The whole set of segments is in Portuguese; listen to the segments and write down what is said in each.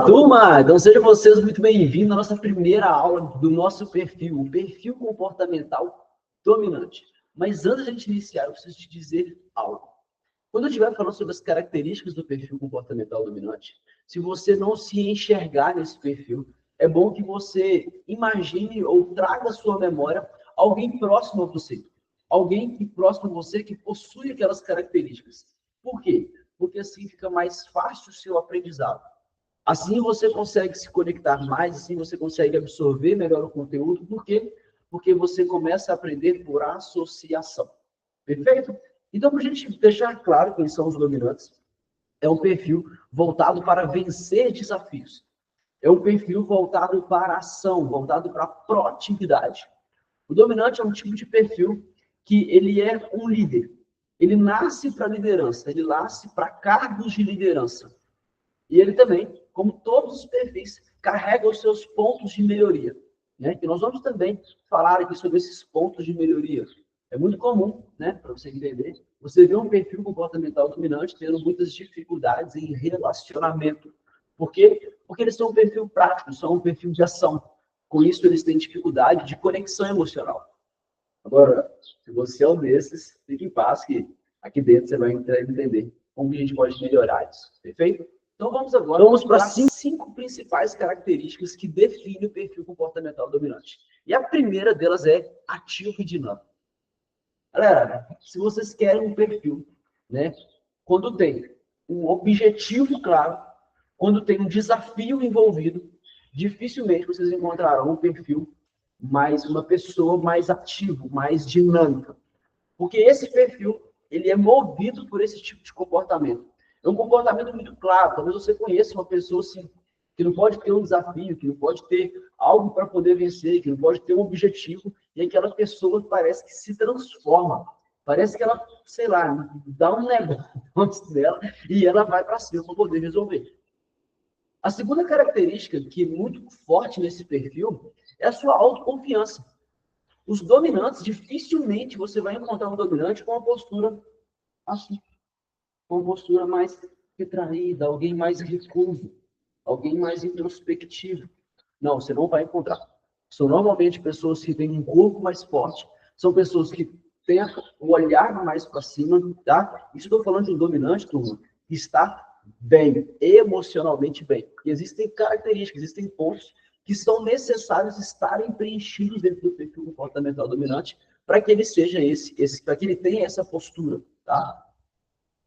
Turma, então sejam vocês muito bem-vindos à nossa primeira aula do nosso perfil, o perfil comportamental dominante. Mas antes de a gente iniciar, eu preciso te dizer algo. Quando eu estiver falando sobre as características do perfil comportamental dominante, se você não se enxergar nesse perfil, é bom que você imagine ou traga à sua memória alguém próximo a você. Alguém que próximo a você que possui aquelas características. Por quê? Porque assim fica mais fácil o seu aprendizado. Assim você consegue se conectar mais, assim você consegue absorver melhor o conteúdo. Por quê? Porque você começa a aprender por associação. Perfeito? Então, para a gente deixar claro quem são os dominantes, é um perfil voltado para vencer desafios. É um perfil voltado para a ação, voltado para a proatividade. O dominante é um tipo de perfil que ele é um líder. Ele nasce para liderança, ele nasce para cargos de liderança. E ele também, como todos os perfis, carrega os seus pontos de melhoria. Né? Que nós vamos também falar aqui sobre esses pontos de melhoria. É muito comum, né, para você entender, você vê um perfil comportamental dominante tendo muitas dificuldades em relacionamento. Por quê? Porque eles são um perfil prático, são um perfil de ação. Com isso, eles têm dificuldade de conexão emocional. Agora, se você é um desses, fique em paz que aqui dentro você vai entender como a gente pode melhorar isso. Perfeito? Então vamos agora para as cinco principais características que definem o perfil comportamental dominante. E a primeira delas é ativo e dinâmico. Galera, se vocês querem um perfil, né, quando tem um objetivo claro, quando tem um desafio envolvido, dificilmente vocês encontrarão um perfil uma pessoa mais ativa, mais dinâmica. Porque esse perfil, ele é movido por esse tipo de comportamento. É um comportamento muito claro. Talvez você conheça uma pessoa assim, que não pode ter um desafio, que não pode ter algo para poder vencer, que não pode ter um objetivo, e aquela pessoa parece que se transforma. Parece que ela, sei lá, dá um negócio dela e ela vai para cima para poder resolver. A segunda característica que é muito forte nesse perfil é a sua autoconfiança. Os dominantes, dificilmente você vai encontrar um dominante com uma postura assim, com uma postura mais retraída, alguém mais recluso, alguém mais introspectivo. Não, você não vai encontrar. São normalmente pessoas que têm um corpo mais forte, são pessoas que têm o olhar mais para cima, tá? Estou falando de um dominante, turma, que está bem, emocionalmente bem. E existem características, existem pontos que são necessários estarem preenchidos dentro do perfil comportamental dominante para que ele seja para que ele tenha essa postura, tá?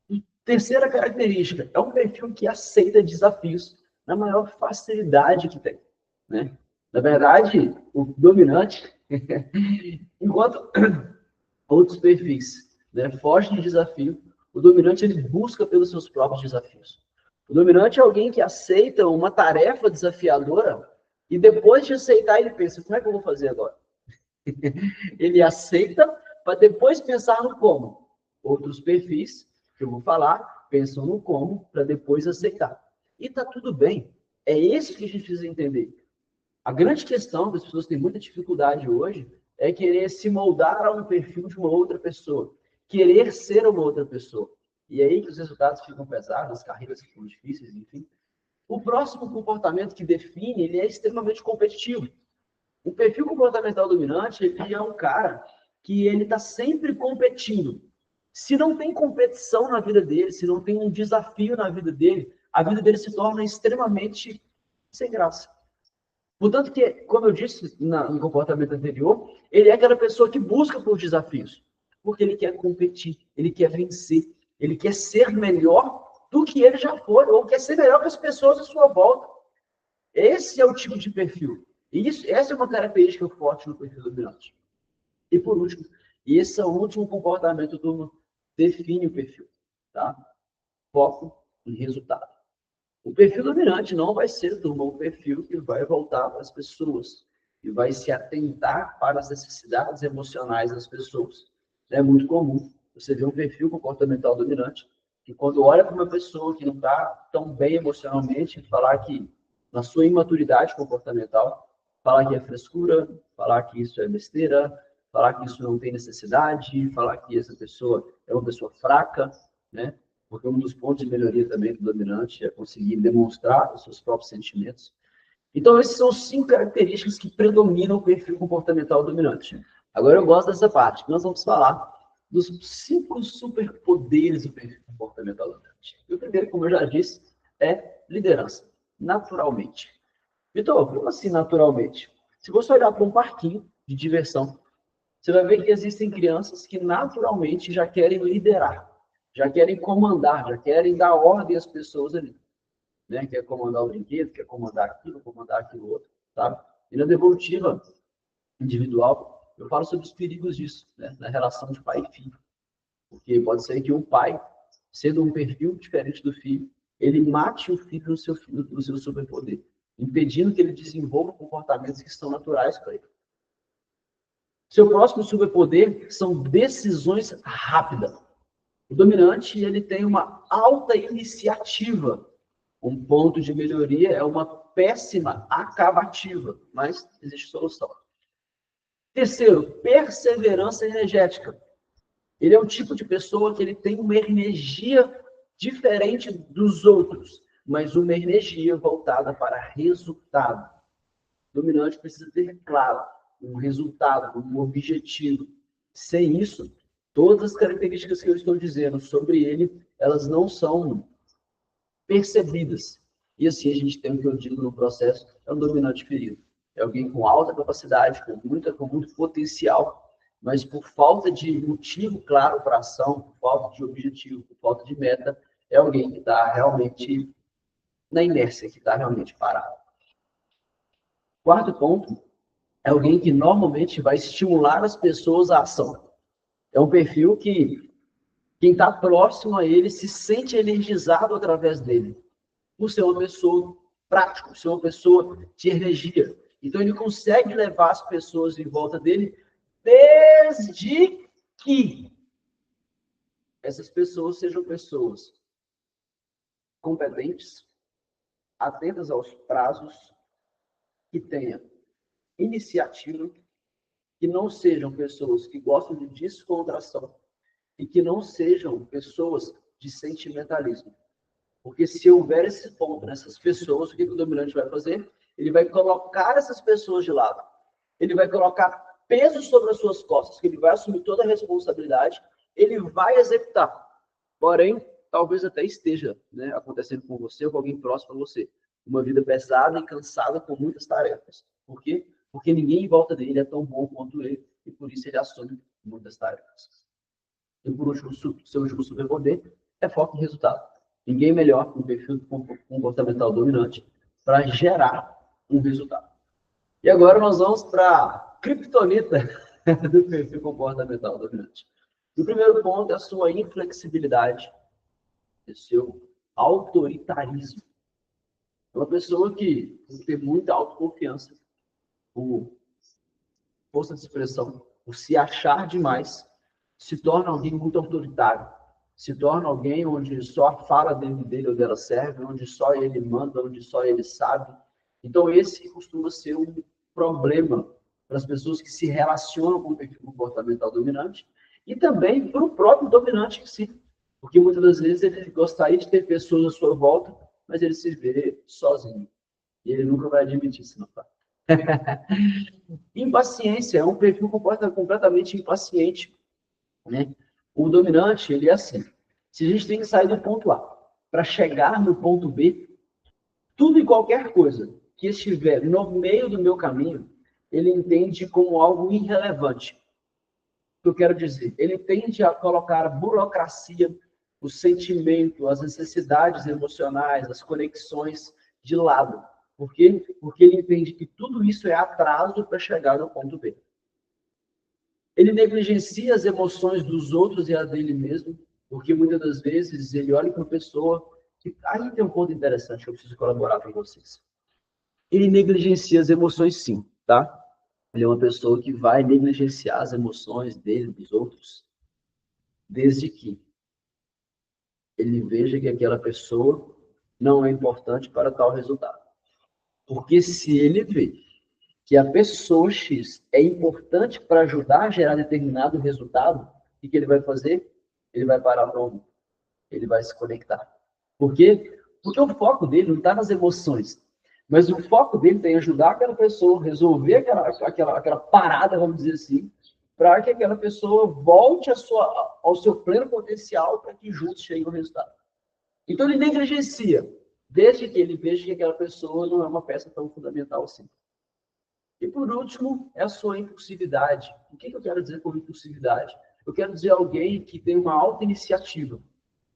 E terceira característica, é um perfil que aceita desafios na maior facilidade que tem, né? Na verdade, o dominante, enquanto outros perfis, né, fogem de desafio, o dominante ele busca pelos seus próprios desafios. O dominante é alguém que aceita uma tarefa desafiadora e depois de aceitar ele pensa, como é que eu vou fazer agora? Ele aceita para depois pensar no como. Outros perfis, que eu vou falar, pensam no como para depois aceitar. E está tudo bem. É isso que a gente precisa entender. A grande questão que as pessoas têm muita dificuldade hoje é querer se moldar a um perfil de uma outra pessoa. Querer ser uma outra pessoa. E é aí que os resultados ficam pesados, as carreiras ficam difíceis, enfim. O próximo comportamento que define, ele é extremamente competitivo. O perfil comportamental dominante, ele é um cara que ele está sempre competindo. Se não tem competição na vida dele, se não tem um desafio na vida dele, a vida dele se torna extremamente sem graça. Portanto que, como eu disse no comportamento anterior, ele é aquela pessoa que busca por desafios, porque ele quer competir, ele quer vencer, ele quer ser melhor do que ele já foi, ou quer ser melhor que as pessoas à sua volta. Esse é o tipo de perfil. Essa é uma característica forte no perfil dominante. E por último, esse é o último comportamento do define o perfil, tá? Foco em resultado. O perfil dominante não vai ser, turma, um perfil que vai voltar para as pessoas e vai se atentar para as necessidades emocionais das pessoas. É muito comum você ver um perfil comportamental dominante que quando olha para uma pessoa que não está tão bem emocionalmente, falar que na sua imaturidade comportamental, falar que é frescura, falar que isso é besteira, falar que isso não tem necessidade, falar que essa pessoa é uma pessoa fraca, né? porque um dos pontos de melhoria também do dominante é conseguir demonstrar os seus próprios sentimentos. Então, essas são 5 características que predominam o perfil comportamental dominante. Agora, eu gosto dessa parte, que nós vamos falar dos 5 superpoderes do perfil comportamental dominante. E o primeiro, como eu já disse, é liderança, naturalmente. Vitor, como assim naturalmente? Se você olhar para um parquinho de diversão, você vai ver que existem crianças que naturalmente já querem liderar, já querem comandar, já querem dar ordem às pessoas ali. Né? Quer comandar o brinquedo, quer comandar aquilo outro, tá? E na devolutiva individual, eu falo sobre os perigos disso, né? Na relação de pai e filho. Porque pode ser que um pai, sendo um perfil diferente do filho, ele mate o filho no seu superpoder, impedindo que ele desenvolva comportamentos que são naturais para ele. Seu próximo superpoder são decisões rápidas. O dominante, ele tem uma alta iniciativa. Um ponto de melhoria é uma péssima acabativa, mas existe solução. Terceiro, perseverança energética. Ele é um tipo de pessoa que ele tem uma energia diferente dos outros, mas uma energia voltada para resultado. O dominante precisa ter, claro, um resultado, um objetivo. Sem isso, todas as características que eu estou dizendo sobre ele, elas não são percebidas. E assim a gente tem o que eu digo no processo, é um dominante ferido. É alguém com alta capacidade, com muito potencial, mas por falta de motivo claro para a ação, por falta de objetivo, por falta de meta, é alguém que está realmente na inércia, que está realmente parado. Quarto ponto, é alguém que normalmente vai estimular as pessoas à ação. É um perfil que quem está próximo a ele se sente energizado através dele, por ser uma pessoa prática, por ser uma pessoa de energia. Então, ele consegue levar as pessoas em volta dele desde que essas pessoas sejam pessoas competentes, atentas aos prazos, que tenham iniciativa, que não sejam pessoas que gostam de descontração e que não sejam pessoas de sentimentalismo. Porque se houver esse ponto nessas pessoas, o que o dominante vai fazer? Ele vai colocar essas pessoas de lado. Ele vai colocar peso sobre as suas costas, que ele vai assumir toda a responsabilidade, ele vai executar. Porém, talvez até esteja, né, acontecendo com você ou com alguém próximo a você. Uma vida pesada e cansada com muitas tarefas. Por quê? Porque ninguém em volta dele é tão bom quanto ele, e por isso ele assume muitas tarefas. E por último, seu último superpoder é foco em resultado. Ninguém melhor que um perfil comportamental dominante para gerar um resultado. E agora nós vamos para a criptonita do perfil comportamental dominante. O primeiro ponto é a sua inflexibilidade, o seu autoritarismo. É uma pessoa que tem muita autoconfiança, por força de expressão, por se achar demais, se torna alguém muito autoritário, se torna alguém onde só a fala dele ou dela serve, onde só ele manda, onde só ele sabe. Então, esse costuma ser um problema para as pessoas que se relacionam com o perfil comportamental dominante e também para o próprio dominante em si. Porque muitas das vezes ele gostaria de ter pessoas à sua volta, mas ele se vê sozinho. E ele nunca vai admitir isso, não, tá? Impaciência, é um perfil completamente impaciente, né? O dominante, ele é assim. Se a gente tem que sair do ponto A para chegar no ponto B, tudo e qualquer coisa que estiver no meio do meu caminho, ele entende como algo irrelevante. O que eu quero dizer? Ele tende a colocar a burocracia, o sentimento, as necessidades emocionais, as conexões de lado. Por quê? Porque ele entende que tudo isso é atraso para chegar no ponto B. Ele negligencia as emoções dos outros e a dele mesmo, porque muitas das vezes ele olha para uma pessoa que... Aí tem um ponto interessante que eu preciso colaborar com vocês. Ele negligencia as emoções, sim, tá? Ele é uma pessoa que vai negligenciar as emoções dele, dos outros, desde que ele veja que aquela pessoa não é importante para tal resultado. Porque se ele vê que a pessoa X é importante para ajudar a gerar determinado resultado, o que ele vai fazer? Ele vai parar para ouvir. ele vai se conectar. Por quê? Porque o foco dele não está nas emoções, mas o foco dele tem ajudar aquela pessoa a resolver aquela parada, vamos dizer assim, para que aquela pessoa volte ao seu pleno potencial para que juntos cheguem ao resultado. Então, ele negligencia, desde que ele veja que aquela pessoa não é uma peça tão fundamental assim. E, por último, é a sua impulsividade. O que eu quero dizer com impulsividade? Eu quero dizer alguém que tem uma alta iniciativa.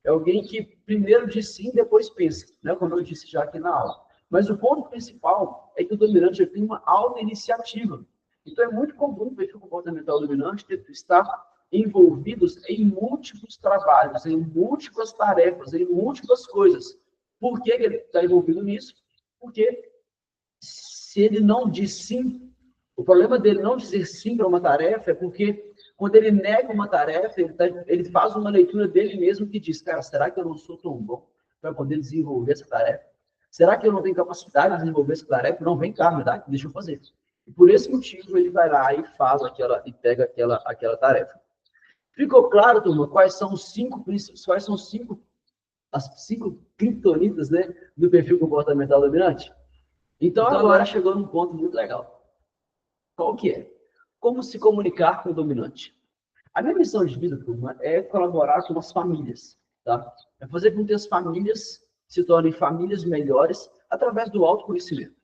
É alguém que primeiro diz sim, depois pensa, né? Como eu disse já aqui na aula. Mas o ponto principal é que o dominante tem uma alta iniciativa. Então, é muito comum o perfil comportamental dominante estar envolvidos em múltiplos trabalhos, em múltiplas tarefas, em múltiplas coisas. Por que ele está envolvido nisso? Porque se ele não diz sim, o problema dele não dizer sim para uma tarefa é porque quando ele nega uma tarefa, ele faz uma leitura dele mesmo que diz, cara, será que eu não sou tão bom para poder desenvolver essa tarefa? Será que eu não tenho capacidade de desenvolver essa tarefa? Não, vem cá, me dá, deixa eu fazer. E por esse motivo, ele vai lá e faz e pega aquela tarefa. Ficou claro, turma, quais são as cinco criptonitas, né, do perfil comportamental dominante? Então, agora chegou num ponto muito legal. Qual que é? Como se comunicar com o dominante? A minha missão de vida, turma, é colaborar com as famílias, tá? É fazer com que as famílias se tornem famílias melhores através do autoconhecimento.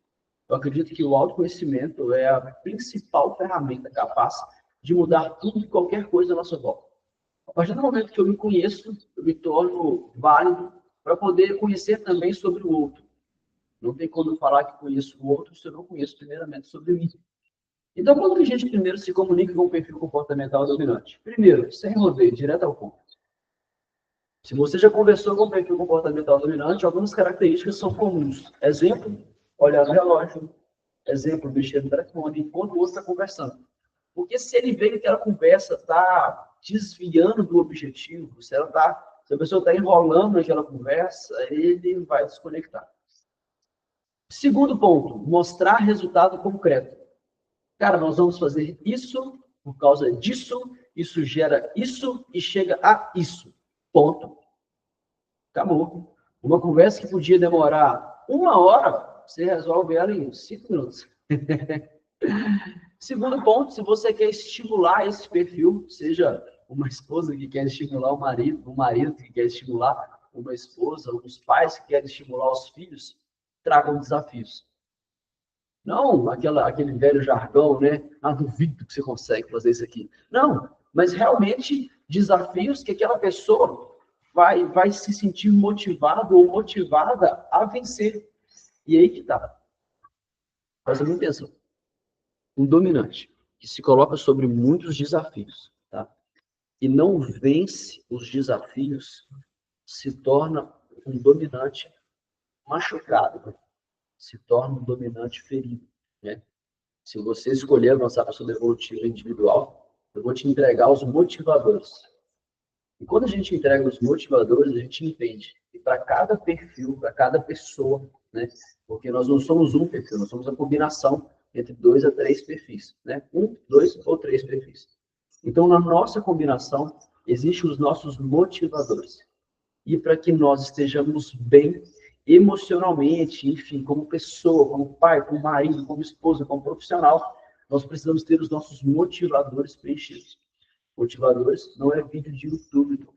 Eu acredito que o autoconhecimento é a principal ferramenta capaz de mudar tudo e qualquer coisa à nossa volta. A partir do momento que eu me conheço, eu me torno válido para poder conhecer também sobre o outro. Não tem como eu falar que conheço o outro se eu não conheço primeiramente sobre mim. Então, como que a gente primeiro se comunica com o perfil comportamental dominante? Primeiro, sem rodeio, direto ao ponto. Se você já conversou com o perfil comportamental dominante, algumas características são comuns. Exemplo, olhar no relógio. Exemplo, mexer no telefone enquanto o outro está conversando. Porque se ele vê que aquela conversa está desviando do objetivo, se a pessoa está enrolando naquela conversa, ele vai desconectar. Segundo ponto, mostrar resultado concreto. Cara, nós vamos fazer isso por causa disso, isso gera isso e chega a isso. Ponto. Acabou. Uma conversa que podia demorar 1 hora, você resolve ela em 5 minutos. Segundo ponto, se você quer estimular esse perfil, seja uma esposa que quer estimular um marido que quer estimular uma esposa, os pais que querem estimular os filhos, tragam desafios. Não aquele velho jargão, né? Ah, duvido que você consegue fazer isso aqui. Não, mas realmente desafios que aquela pessoa vai se sentir motivado ou motivada a vencer. E aí que tá. Presta muita atenção. Um dominante que se coloca sobre muitos desafios, tá? E não vence os desafios, se torna um dominante machucado, né? Se torna um dominante ferido, né? Se você escolher avançar para a sua evolutiva individual, eu vou te entregar os motivadores. E quando a gente entrega os motivadores, a gente entende que para cada perfil, para cada pessoa, né? Porque nós não somos um perfil, nós somos a combinação entre 2 a 3 perfis, né? 1, 2 ou 3 perfis. Então, na nossa combinação, existem os nossos motivadores. E para que nós estejamos bem emocionalmente, enfim, como pessoa, como pai, como marido, como esposa, como profissional, nós precisamos ter os nossos motivadores preenchidos. Motivadores não é vídeo de YouTube.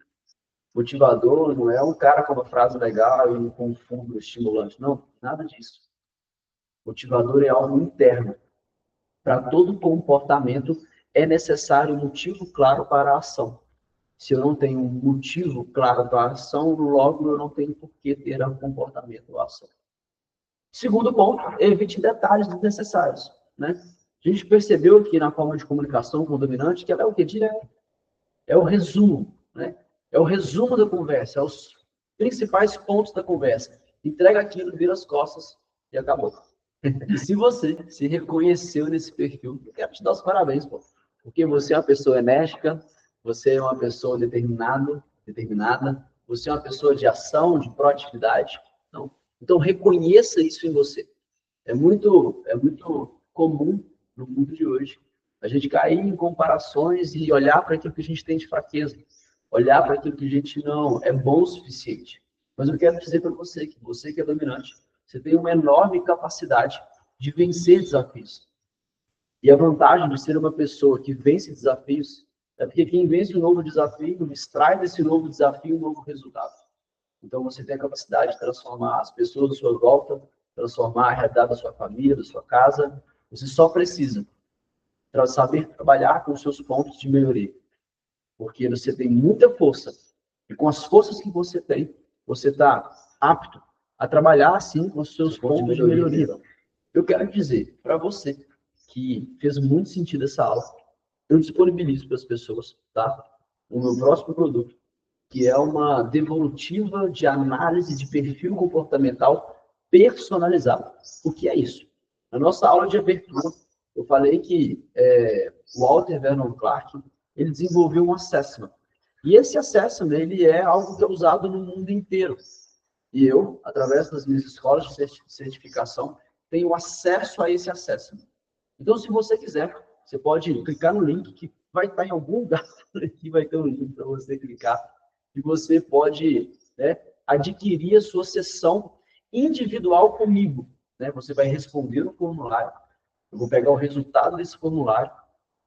Motivador não é um cara com uma frase legal e com um fundo estimulante. Não, nada disso. Motivador é algo interno. Para todo comportamento é necessário um motivo claro para a ação. Se eu não tenho um motivo claro para a ação, logo eu não tenho por que ter um comportamento ou ação. Segundo ponto, evite detalhes desnecessários, né? A gente percebeu aqui na forma de comunicação com o dominante que ela é o que? Direto. É o resumo, né? É o resumo da conversa, é os principais pontos da conversa. Entrega aquilo, vira as costas e acabou. E se você se reconheceu nesse perfil, eu quero te dar os parabéns, pô. Porque você é uma pessoa enérgica, você é uma pessoa determinada, você é uma pessoa de ação, de proatividade. Então reconheça isso em você. É muito comum no mundo de hoje a gente cair em comparações e olhar para aquilo que a gente tem de fraqueza. olhar para aquilo que a gente não é bom o suficiente. Mas eu quero dizer para você que é dominante, você tem uma enorme capacidade de vencer desafios. E a vantagem de ser uma pessoa que vence desafios é porque quem vence um novo desafio extrai desse novo desafio um novo resultado. Então, você tem a capacidade de transformar as pessoas à sua volta, transformar a realidade da sua família, da sua casa. Você só precisa saber trabalhar com os seus pontos de melhoria. Porque você tem muita força. E com as forças que você tem, você está apto a trabalhar, sim, com os seus pontos de melhoria. Eu quero dizer para você que fez muito sentido essa aula, eu disponibilizo para as pessoas, tá? O meu próximo produto, que é uma devolutiva de análise de perfil comportamental personalizado. O que é isso? Na nossa aula de abertura, eu falei que o Walter Vernon Clark, ele desenvolveu um assessment. E esse assessment, ele é algo que é usado no mundo inteiro. E eu, através das minhas escolas de certificação, tenho acesso a esse assessment. Então, se você quiser, você pode clicar no link que vai estar em algum lugar aqui, vai ter um link para você clicar, e você pode, né, adquirir a sua sessão individual comigo. Né? Você vai responder no formulário, eu vou pegar o resultado desse formulário,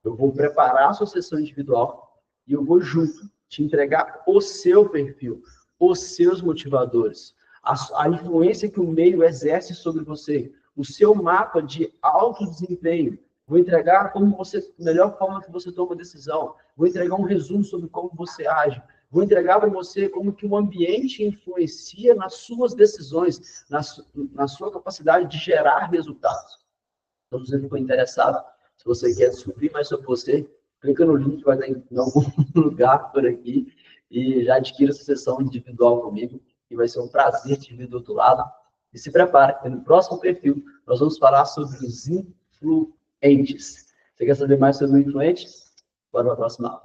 eu vou preparar a sua sessão individual e eu vou junto te entregar o seu perfil, os seus motivadores, a influência que o meio exerce sobre você, o seu mapa de alto desempenho. Vou entregar como você, a melhor forma que você toma decisão. Vou entregar um resumo sobre como você age. Vou entregar para você como que o ambiente influencia nas suas decisões, na sua capacidade de gerar resultados. Então, se você ficou interessado, se você quer descobrir mais sobre você, clica no link que vai estar em algum lugar por aqui e já adquira essa sessão individual comigo, e vai ser um prazer te ver do outro lado. E se prepare, que no próximo perfil nós vamos falar sobre os influentes. Você quer saber mais sobre o influente? Bora para a próxima aula.